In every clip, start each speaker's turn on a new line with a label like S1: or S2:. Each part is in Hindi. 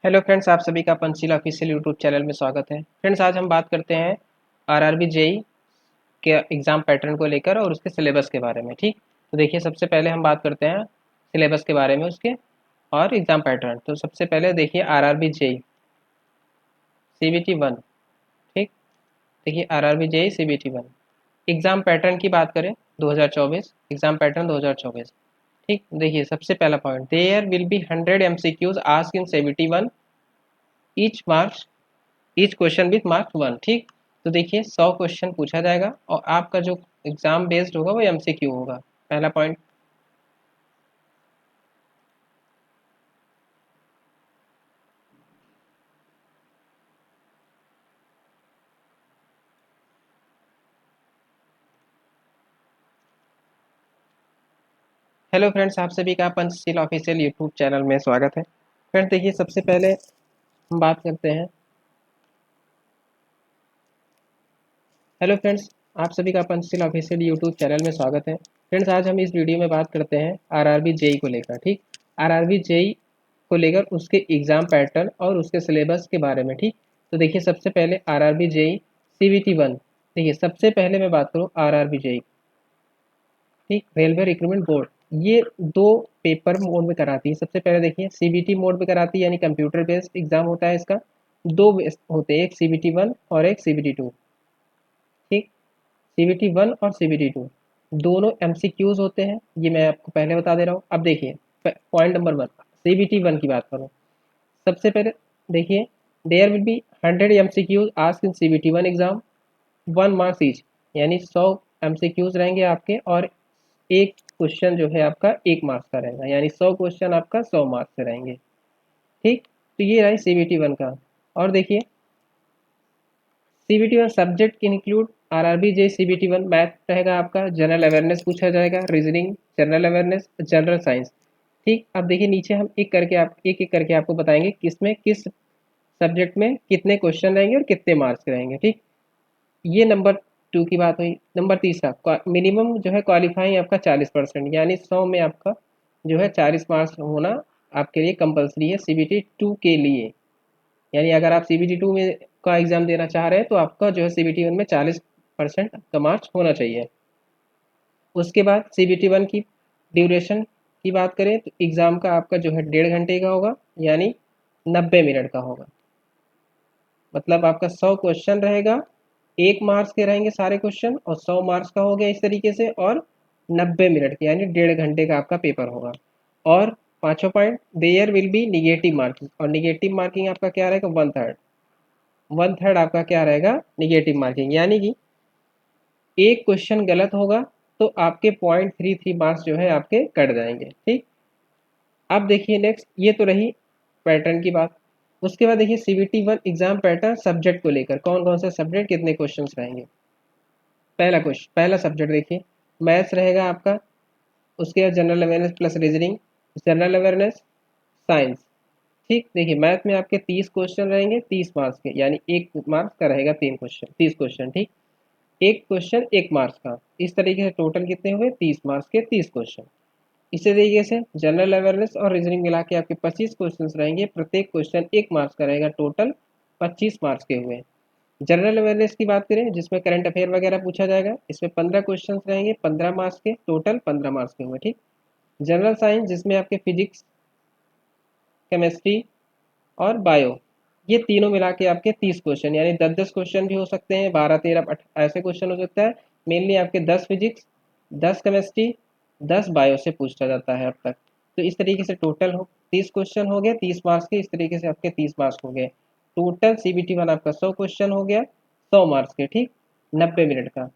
S1: हेलो फ्रेंड्स, आप सभी का पंचशील ऑफिशियल यूट्यूब चैनल में स्वागत है। फ्रेंड्स, आज हम बात करते हैं आरआरबी जेई के एग्ज़ाम पैटर्न को लेकर और उसके सिलेबस के बारे में। ठीक, तो देखिए, सबसे पहले हम बात करते हैं सिलेबस के बारे में उसके और एग्ज़ाम पैटर्न। तो सबसे पहले देखिए आरआरबी जेई सीबीटी वन। ठीक, देखिए RRB JE CBT one exam pattern की बात करें 2024 एग्ज़ाम पैटर्न 2024। ठीक, देखिए सबसे पहला point, there will be 100 MCQs asked in CBT one, each marks each question with marks one. ठीक, तो देखिए 100 क्वेश्चन पूछा जाएगा और आपका जो एग्जाम बेस्ड होगा वो एमसीक्यू होगा। पहला पॉइंट। हेलो फ्रेंड्स, आप सभी का पंचशील ऑफिशियल यूट्यूब चैनल में स्वागत है। फ्रेंड्स, देखिए सबसे पहले हम बात करते हैं। हेलो फ्रेंड्स, आप सभी का पंचशील ऑफिशियल यूट्यूब चैनल में स्वागत है। फ्रेंड्स, आज हम इस वीडियो में बात करते हैं आरआरबी जेई को लेकर। ठीक, आरआरबी जेई को लेकर उसके एग्ज़ाम पैटर्न और उसके सिलेबस के बारे में। ठीक, तो देखिए सबसे पहले आरआरबी जेई सीबीटी वन। देखिए सबसे पहले मैं बात करूँ आरआरबी जेई, ठीक, रेलवे रिक्रूटमेंट बोर्ड, ये दो पेपर मोड में कराती है। सबसे पहले देखिए सीबीटी मोड में कराती है, यानी कंप्यूटर बेस्ड एग्जाम होता है इसका। दो होते हैं, एक सीबीटी वन और एक सीबीटी टू। ठीक, सीबीटी वन और सीबीटी टू दोनों एमसीक्यूज होते हैं, ये मैं आपको पहले बता दे रहा हूँ। अब देखिए point number one, CBT one की बात करूँ। सबसे पहले देखिए, there will be 100 MCQs asked in CBT one exam, 1 marks each, यानी 100 एमसीक्यूज रहेंगे आपके और एक क्वेश्चन जो है आपका 1 मार्क्स का रहेगा, यानी 100 क्वेश्चन आपका 100 मार्क्स से रहेंगे। ठीक, तो ये रही सीबीटी वन का। और देखिए CBT one subject include RRB JE CBT one math रहेगा आपका, जनरल अवेयरनेस पूछा जाएगा, reasoning, general awareness, general science. ठीक, अब देखिए नीचे हम एक एक करके आपको बताएंगे किसमें किस सब्जेक्ट में कितने क्वेश्चन रहेंगे और कितने मार्क्स रहेंगे। ठीक, ये नंबर टू की बात हुई। नंबर तीसरा, मिनिमम जो है क्वालिफाइंग आपका 40%, यानी 100 में आपका जो है 40 मार्क्स होना आपके लिए कंपलसरी है सीबीटी टू के लिए। यानी अगर आप सीबीटी टू में का एग्ज़ाम देना चाह रहे हैं तो आपका जो है सीबीटी वन में 40% का मार्क्स होना चाहिए। उसके बाद सीबीटी वन की ड्यूरेशन की बात करें तो एग्ज़ाम का आपका जो है 1.5 घंटे का होगा, यानी 90 मिनट का होगा। मतलब आपका 100 क्वेश्चन रहेगा, 1 मार्क्स के रहेंगे सारे क्वेश्चन और 100 मार्क्स का हो गया इस तरीके से, और 90 मिनट के यानी 1.5 घंटे का आपका पेपर होगा। और पांचवा point, there will be negative marking, और निगेटिव मार्किंग आपका क्या रहेगा, 1/3। 1/3 आपका क्या रहेगा, निगेटिव मार्किंग, यानी कि एक क्वेश्चन गलत होगा तो आपके 0.33 मार्क्स जो है आपके कट जाएंगे। ठीक, अब देखिए नेक्स्ट, ये तो रही पैटर्न की बात। उसके बाद देखिए CBT one exam pattern subject को लेकर, कौन कौन सा सब्जेक्ट कितने क्वेश्चंस रहेंगे। पहला सब्जेक्ट देखिए मैथ्स रहेगा आपका। उसके बाद general awareness plus reasoning, general awareness, science. ठीक, देखिए मैथ में आपके 30 क्वेश्चन रहेंगे, 30 मार्क्स के, यानी 1 मार्क्स का रहेगा 3 क्वेश्चन, 30 क्वेश्चन। ठीक, एक क्वेश्चन 1 मार्क्स का, इस तरीके से टोटल कितने हुए, 30 मार्क्स के 30 क्वेश्चन। इसी तरीके से जनरल अवेयरनेस और रीजनिंग मिला के आपके 25 क्वेश्चन रहेंगे, प्रत्येक क्वेश्चन 1 मार्क्स का रहेगा, टोटल 25 मार्क्स के हुए। जनरल अवेयरनेस की बात करें जिसमें करंट अफेयर वगैरह पूछा जाएगा, इसमें 15 क्वेश्चन रहेंगे, 15 मार्क्स के, टोटल 15 मार्क्स के हुए। ठीक, जनरल साइंस जिसमें आपके फिजिक्स, केमिस्ट्री और बायो, ये तीनों मिला के आपके 30 क्वेश्चन, यानी 10-10 क्वेश्चन भी हो सकते हैं, 12-13 ऐसे क्वेश्चन हो सकता है। मेनली आपके 10 फिजिक्स, 10 केमिस्ट्री, 10 बायो से पूछा जाता है अब तक। तो इस तरीके से टोटल हो 30 क्वेश्चन हो गए, 30 मार्क्स के, इस तरीके से आपके 30 मार्क्स हो गए। टोटल सीबीटी वन आपका 100 क्वेश्चन हो गया, 100 मार्क्स के। ठीक, 90 मिनट का,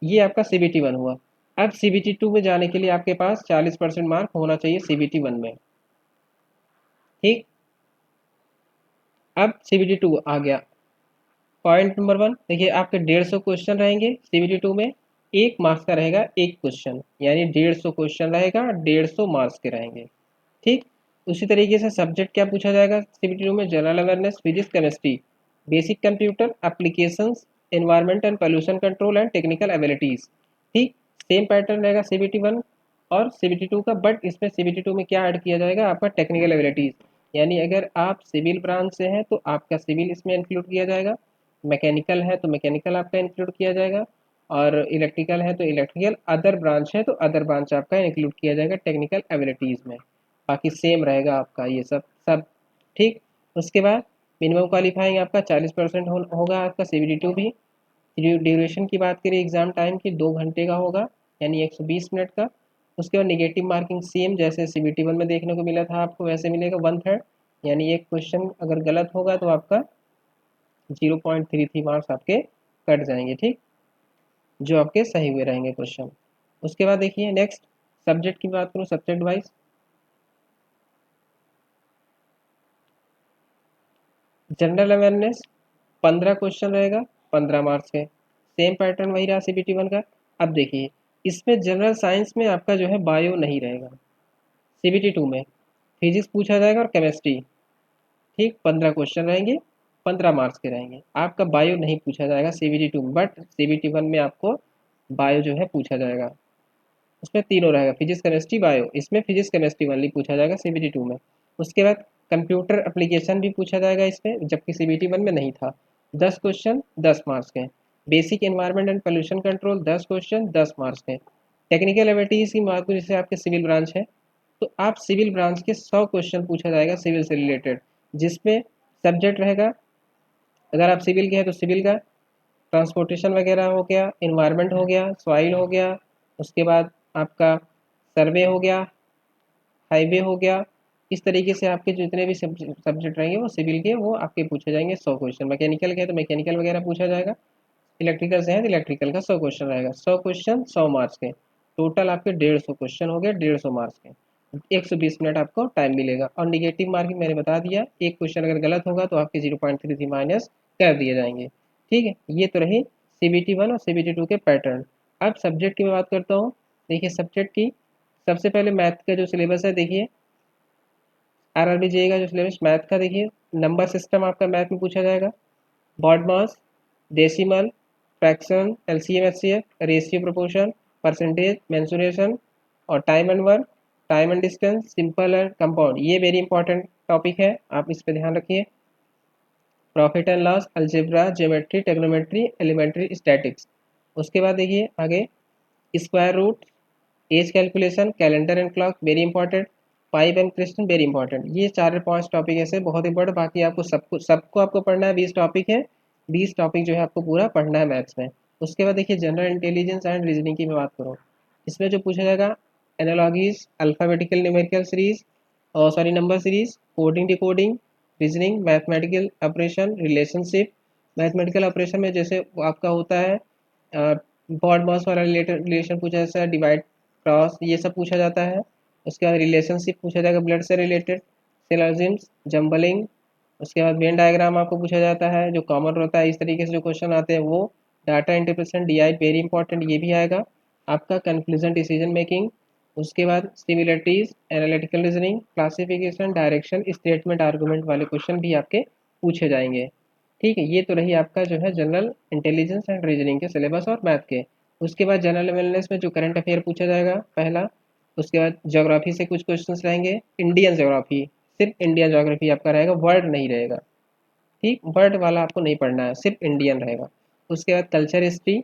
S1: ये आपका सीबीटी वन हुआ। अब सीबीटी टू में जाने के लिए आपके पास 40% मार्क होना चाहिए सीबीटी वन में। ठीक, अब सीबीटी टू आ गया। पॉइंट नंबर वन, देखिए आपके 150 क्वेश्चन रहेंगे सीबीटी टू में, 1 मार्क्स का रहेगा एक क्वेश्चन, यानी 150 क्वेश्चन रहेगा, 150 मार्क्स के रहेंगे। ठीक, उसी तरीके से सब्जेक्ट क्या पूछा जाएगा सीबीटी टू में, general awareness, physics, chemistry, basic computer applications, environment and pollution control and technical abilities. ठीक, सेम पैटर्न रहेगा सीबीटी वन और सीबीटी टू का, बट इसमें सीबीटी टू में क्या ऐड किया जाएगा, आपका टेक्निकल एबिलिटीज। यानी अगर आप सिविल ब्रांच से हैं तो आपका सिविल इसमें इंक्लूड किया जाएगा, मैकेनिकल है तो मैकेनिकल आपका इंक्लूड किया जाएगा, और इलेक्ट्रिकल है तो इलेक्ट्रिकल, अदर ब्रांच है तो अदर ब्रांच आपका इंक्लूड किया जाएगा टेक्निकल एबिलिटीज़ में। बाकी सेम रहेगा आपका ये सब सब। ठीक। उसके बाद मिनिमम क्वालिफाइंग आपका 40% होगा आपका CBT2 भी। ड्यूरेशन की बात करें एग्जाम टाइम की, 2 घंटे का होगा, यानी 120 मिनट का। उसके बाद निगेटिव मार्किंग सेम जैसे CBT1 में देखने को मिला था आपको, वैसे मिलेगा 1/3, यानी एक क्वेश्चन अगर गलत होगा तो आपका 0.33 मार्क्स आपके कट जाएंगे। ठीक, जो आपके सही हुए रहेंगे क्वेश्चन। उसके बाद देखिए नेक्स्ट सब्जेक्ट की बात करूँ, subject wise general awareness 15 question रहेगा, 15 मार्क्स के, सेम पैटर्न वही रहा CBT1 का। अब देखिए इसमें जनरल साइंस में आपका जो है बायो नहीं रहेगा, CBT2 में फिजिक्स पूछा जाएगा और केमिस्ट्री। ठीक, 15 क्वेश्चन रहेंगे, 15 मार्क्स के रहेंगे। आपका बायो नहीं पूछा जाएगा CBT2 में, बट CBT1 में आपको बायो जो है पूछा जाएगा। उसमें तीनों रहेगा, फिजिक्स केमिस्ट्री बायो, इसमें फिजिक्स केमिस्ट्री वाली पूछा जाएगा CBT2 में। उसके बाद कंप्यूटर एप्लीकेशन भी पूछा जाएगा इसमें, जबकि CBT1 में नहीं था। 10 क्वेश्चन, 10 मार्क्स के। Basic environment and pollution control 10 question, 10 marks के। टेक्निकल एबिलिटीज की बात करूँ, जैसे आपके सिविल ब्रांच है तो आप सिविल ब्रांच के 100 क्वेश्चन पूछा जाएगा सिविल से रिलेटेड, जिसमें सब्जेक्ट रहेगा, अगर आप सिविल के हैं तो सिविल का, ट्रांसपोर्टेशन वगैरह हो गया, इन्वायरमेंट हो गया, सॉइल हो गया, उसके बाद आपका सर्वे हो गया, हाईवे हो गया। इस तरीके से आपके जितने भी सब्जेक्ट रहेंगे वो सिविल के, वो आपके पूछे जाएंगे 100 क्वेश्चन। मैकेनिकल के हैं तो मैकेनिकल वगैरह पूछा जाएगा, इलेक्ट्रिकल से है तो इलेक्ट्रिकल का 100 क्वेश्चन रहेगा। 100 क्वेश्चन, 100 मार्क्स के, टोटल आपके 150 क्वेश्चन हो गए, 150 मार्क्स के। 120 मिनट आपको टाइम मिलेगा। और निगेटिव मार्किंग मैंने बता दिया, एक क्वेश्चन अगर गलत होगा तो आपके 0.33 माइनस कर दिए जाएंगे। ठीक है, ये तो रही CBT1 और CBT2 के पैटर्न। अब सब्जेक्ट की मैं बात करता हूँ। देखिए सब्जेक्ट की सबसे पहले मैथ का जो सिलेबस है, देखिए RRBJ का जो सिलेबस मैथ का, देखिए नंबर सिस्टम आपका मैथ में पूछा जाएगा, BODMAS, decimal, fraction, LCM HCF, ratio proportion, percentage, mensuration, और time and work, time and distance, simple and compound. ये वेरी इंपॉर्टेंट टॉपिक है, आप इस पर ध्यान रखिए। Profit and loss, algebra, geometry, trigonometry, elementary statistics. उसके बाद देखिए आगे square root, age calculation, calendar and clock very important, pipe and crystal very important. ये 4 5 टॉपिक ऐसे बहुत इंपॉर्टेंट। बाकी आपको सबको सबको आपको पढ़ना है, 20 टॉपिक है, 20 टॉपिक जो है आपको पूरा पढ़ना है मैथ्स में। उसके बाद देखिए जनरल इंटेलिजेंस एंड रीजनिंग की मैं बात करूँ, इसमें जो पूछा जाएगा एनालॉगीज, अल्फ़ाबेटिकल न्यूमेरिकल सीरीज, और sorry number series, coding decoding, reasoning, mathematical operation, relationship. Mathematical operation में जैसे वो आपका होता है बॉड मास वाला रिलेटेड रिलेशन पूछा जाता है, डिवाइड क्रॉस, ये सब पूछा जाता है। उसके बाद रिलेशनशिप पूछा जाएगा ब्लड से रिलेटेड, सिलोजिम्स, जम्बलिंग। उसके बाद वेन डायग्राम आपको पूछा जाता है, जो कॉमन होता है। इस तरीके से जो क्वेश्चन आते हैं वो, data interpretation, DI very important, ये भी आएगा आपका। Conclusion, decision making. उसके बाद similarities, analytical reasoning, classification, direction, statement, argument वाले क्वेश्चन भी आपके पूछे जाएंगे। ठीक है, ये तो रही आपका जो है जनरल इंटेलिजेंस एंड रीजनिंग के सिलेबस और मैथ के। उसके बाद जनरल अवेयरनेस में जो करंट अफेयर पूछा जाएगा पहला। उसके बाद ज्योग्राफी से कुछ क्वेश्चंस रहेंगे, इंडियन ज्योग्राफी, सिर्फ इंडियन ज्योग्राफी आपका रहेगा, वर्ल्ड नहीं रहेगा। ठीक, वर्ल्ड वाला आपको नहीं पढ़ना है, सिर्फ इंडियन रहेगा। उसके बाद culture history,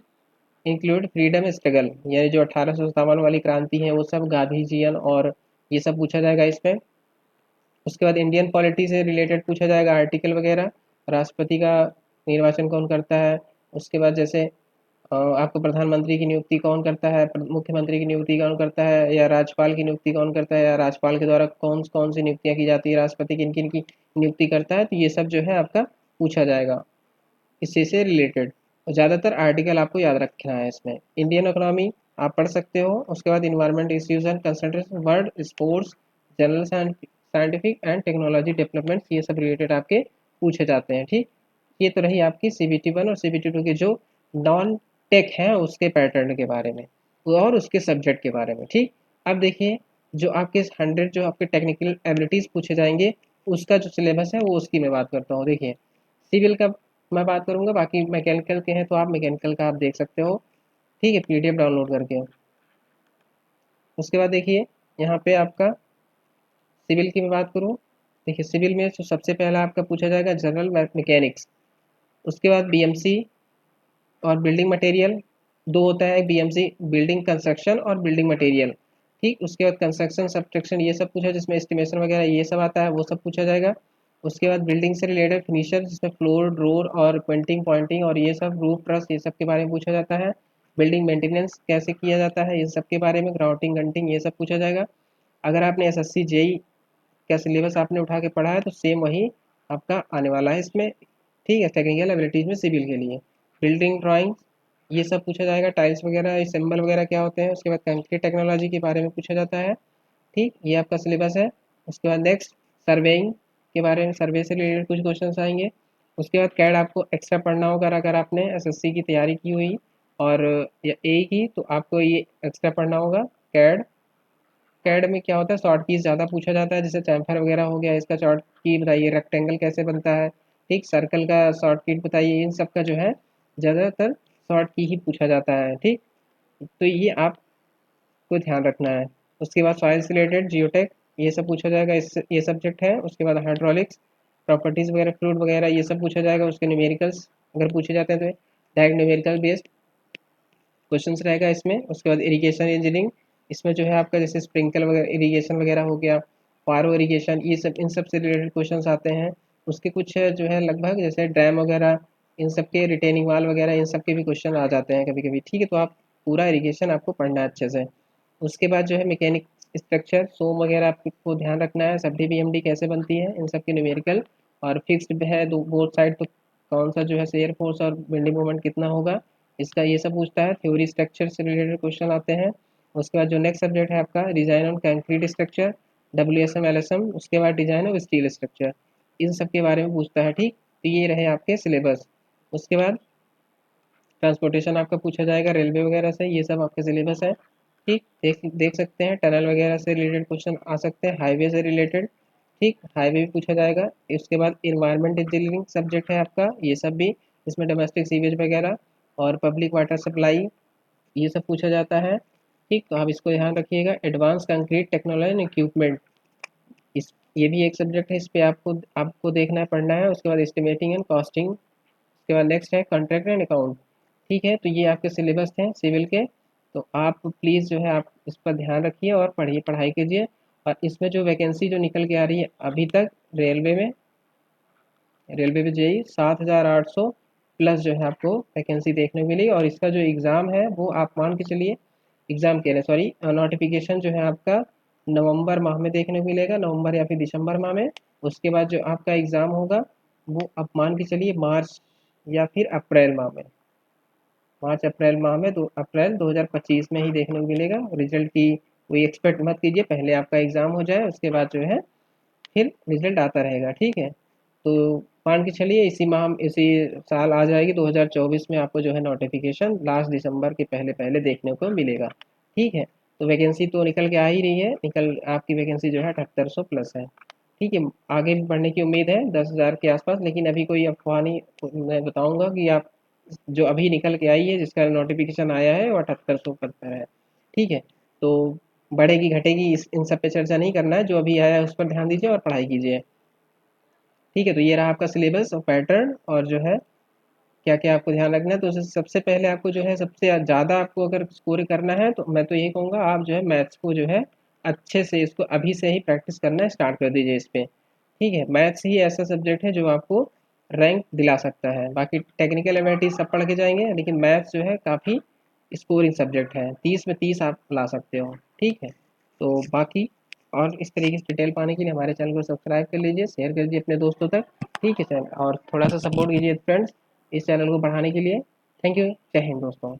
S1: include freedom struggle, यानी जो 1857 वाली क्रांति है वो सब, गांधीजियन और ये सब पूछा जाएगा इसमें। उसके बाद इंडियन पॉलिटी से रिलेटेड पूछा जाएगा, आर्टिकल वगैरह, राष्ट्रपति का निर्वाचन कौन करता है। उसके बाद जैसे आपको प्रधानमंत्री की नियुक्ति कौन करता है, मुख्यमंत्री की नियुक्ति कौन करता है, या राज्यपाल की नियुक्ति कौन करता है, या राज्यपाल के द्वारा कौन कौन सी नियुक्तियां की जाती है, राष्ट्रपति किन किन की नियुक्ति करता है, तो ये सब जो है आपका पूछा जाएगा इसी से रिलेटेड। ज़्यादातर आर्टिकल आपको याद रखना है इसमें। इंडियन इकोनॉमी आप पढ़ सकते हो। उसके बाद environment issues and concentration, world, sports, general scientific and technology developments, ये सब रिलेटेड आपके पूछे जाते हैं। ठीक, ये तो रही आपकी CBT1 और CBT2 के जो नॉन टेक हैं उसके पैटर्न के बारे में और उसके सब्जेक्ट के बारे में। ठीक, अब देखिए जो आपके 100 जो आपके टेक्निकल एबिलिटीज़ पूछे जाएंगे उसका जो सिलेबस है वो उसकी मैं बात करता हूँ। देखिए सिविल का मैं बात करूँगा, बाकी मैकेनिकल के हैं तो आप मैकेनिकल का आप देख सकते हो। ठीक है, PDF डाउनलोड करके। उसके बाद देखिए यहाँ पे आपका सिविल की मैं बात करूँ देखिए सिविल में तो सबसे पहला आपका पूछा जाएगा जनरल मैकेनिक्स, उसके बाद बीएमसी और बिल्डिंग मटेरियल, दो होता है बीएमसी, बिल्डिंग कंस्ट्रक्शन और बिल्डिंग मटेरियल। ठीक, उसके बाद कंस्ट्रक्शन सब्सट्रैक्शन ये सब पूछा, जिसमें एस्टिमेशन वगैरह ये सब आता है, वो सब पूछा जाएगा। उसके बाद बिल्डिंग से रिलेटेड फिनिशर, जिसमें फ्लोर डोर और पेंटिंग पॉइंटिंग और ये सब रूफ ट्रस ये सब के बारे में पूछा जाता है। बिल्डिंग मेंटेनेंस कैसे किया जाता है, इन सब के बारे में ग्राउटिंग गंटिंग ये सब पूछा जाएगा। अगर आपने एसएससी जेई का सिलेबस आपने उठा के पढ़ा है तो सेम वही आपका आने वाला है इसमें। ठीक है, टेक्निकल एबिलिटीज़ में सिविल के लिए बिल्डिंग ड्राइंग ये सब पूछा जाएगा, टाइल्स वगैरह सिंबल वगैरह क्या होते हैं। उसके बाद कंक्रीट टेक्नोलॉजी के बारे में पूछा जाता है। ठीक, ये आपका सिलेबस है। उसके बाद नेक्स्ट सर्वेइंग के बारे में, सर्वे से रिलेटेड कुछ क्वेश्चन आएंगे। उसके बाद कैड आपको एक्स्ट्रा पढ़ना होगा, अगर आपने एसएससी की तैयारी की हुई और या ए की तो आपको ये एक्स्ट्रा पढ़ना होगा कैड। कैड में क्या होता है, शॉर्ट कीज ज़्यादा पूछा जाता है, जैसे चैम्फर वगैरह हो गया, इसका शॉर्ट की बताइए, रेक्टेंगल कैसे बनता है, ठीक, सर्कल का शॉर्ट की बताइए, इन सब का जो है ज़्यादातर शॉर्ट की ही पूछा जाता है। ठीक, तो ये आपको ध्यान रखना है। उसके बाद सॉइल से रिलेटेड जियोटेक ये सब पूछा जाएगा, इस ये सब्जेक्ट है। उसके बाद हाइड्रोलिक्स प्रॉपर्टीज़ वगैरह फ्लूइड वगैरह ये सब पूछा जाएगा। उसके न्यूमेरिकल्स अगर पूछे जाते हैं तो डायरेक्ट न्यूमेरिकल बेस्ड क्वेश्चंस रहेगा इसमें। उसके बाद इरिगेशन इंजीनियरिंग, इसमें जो है आपका जैसे स्प्रिंकल वगैरह इरिगेशन वगैरह हो गया, फारो इरिगेशन, ये सब इन सब से रिलेटेड क्वेश्चंस आते हैं। उसके कुछ जो है लगभग जैसे डैम वगैरह इन सब के रिटेनिंग वाल वगैरह इन सब के भी क्वेश्चन आ जाते हैं कभी कभी। ठीक है, तो आप पूरा इरिगेशन आपको पढ़ना है अच्छे से। उसके बाद जो है मैकेनिक स्ट्रक्चर सोम वगैरह आपको ध्यान रखना है, सब डी कैसे बनती है, इन सब के न्यूमेरिकल और फिक्स्ड है दो बोथ साइड, तो कौन सा जो है एयर फोर्स और बेंडिंग मोमेंट कितना होगा, इसका ये सब पूछता है। थ्योरी स्ट्रक्चर से रिलेटेड क्वेश्चन आते हैं। उसके बाद जो नेक्स्ट सब्जेक्ट है आपका design on concrete structure, W S M, उसके बाद डिजाइन ऑफ स्टील स्ट्रक्चर, इन सब के बारे में पूछता है। ठीक, तो ये रहे आपके सिलेबस। उसके बाद ट्रांसपोर्टेशन आपका पूछा जाएगा रेलवे वगैरह से, ये सब आपके सिलेबस है। ठीक, देख देख सकते हैं टनल वगैरह से रिलेटेड क्वेश्चन आ सकते हैं, हाईवे से रिलेटेड। ठीक, हाईवे भी पूछा जाएगा। उसके बाद इन्वायरमेंट इंजीनियरिंग सब्जेक्ट है आपका, ये सब भी, इसमें डोमेस्टिक सीवेज वगैरह और पब्लिक वाटर सप्लाई ये सब पूछा जाता है। ठीक, तो आप इसको ध्यान रखिएगा। Advance concrete technology and equipment, इस ये भी एक सब्जेक्ट है, इस पे आपको आपको देखना है पढ़ना है। उसके बाद एस्टिमेटिंग एंड कॉस्टिंग, उसके बाद नेक्स्ट है कॉन्ट्रैक्ट एंड अकाउंट। ठीक है, तो ये आपके सिलेबस थे सिविल के, तो आप प्लीज़ जो है आप इस पर ध्यान रखिए और पढ़िए, पढ़ाई कीजिए। और इसमें जो वैकेंसी जो निकल के आ रही है अभी तक रेलवे में जेई 7,800 प्लस जो है आपको वैकेंसी देखने को मिली। और इसका जो एग्ज़ाम है वो आप मान के चलिए, एग्ज़ाम कह रहे हैं सॉरी, नोटिफिकेशन जो है आपका नवंबर माह में देखने को मिलेगा, नवंबर या फिर दिसंबर माह में। उसके बाद जो आपका एग्ज़ाम होगा वो आप मान के चलिए मार्च या फिर अप्रैल माह में, मार्च अप्रैल माह में, तो अप्रैल 2025 में ही देखने को मिलेगा रिजल्ट की। कोई एक्सपेक्ट मत कीजिए, पहले आपका एग्ज़ाम हो जाए उसके बाद जो है फिर रिजल्ट आता रहेगा। ठीक है, तो मान के चलिए इसी माह इसी साल आ जाएगी 2024 में, आपको जो है नोटिफिकेशन लास्ट दिसंबर के पहले पहले देखने को मिलेगा। ठीक है, तो वैकेंसी तो निकल के आ ही रही है, निकल आपकी वैकेंसी जो है 7800 प्लस है। ठीक है, आगे भी बढ़ने की उम्मीद है 10,000 के आसपास, लेकिन अभी कोई अफवाह नहीं, मैं बताऊंगा कि आप जो अभी निकल के आई है जिसका नोटिफिकेशन आया है वो 7800 पर है। ठीक है, तो बढ़ेगी घटेगी इस इन सब पे चर्चा नहीं करना है, जो अभी आया है उस पर ध्यान दीजिए और पढ़ाई कीजिए। ठीक है, तो ये रहा आपका सिलेबस और पैटर्न, और जो है क्या क्या आपको ध्यान रखना है। तो सबसे पहले आपको जो है सबसे ज़्यादा आपको अगर स्कोर करना है तो मैं तो यही कहूँगा आप जो है मैथ्स को जो है अच्छे से इसको अभी से ही प्रैक्टिस करना स्टार्ट कर दीजिए इस पे। ठीक है, मैथ्स ही ऐसा सब्जेक्ट है जो आपको रैंक दिला सकता है। बाकी टेक्निकल एबिलिटीज सब पढ़ के जाएंगे, लेकिन मैथ्स जो है काफ़ी स्कोरिंग सब्जेक्ट है, 30 में 30 आप ला सकते हो। ठीक है, तो बाकी और इस तरीके से डिटेल पाने के लिए हमारे चैनल को सब्सक्राइब कर लीजिए, शेयर कर लीजिए अपने दोस्तों तक। ठीक है सर, और थोड़ा सा सपोर्ट कीजिए फ्रेंड्स इस चैनल को बढ़ाने के लिए। थैंक यू, जय हिंद दोस्तों।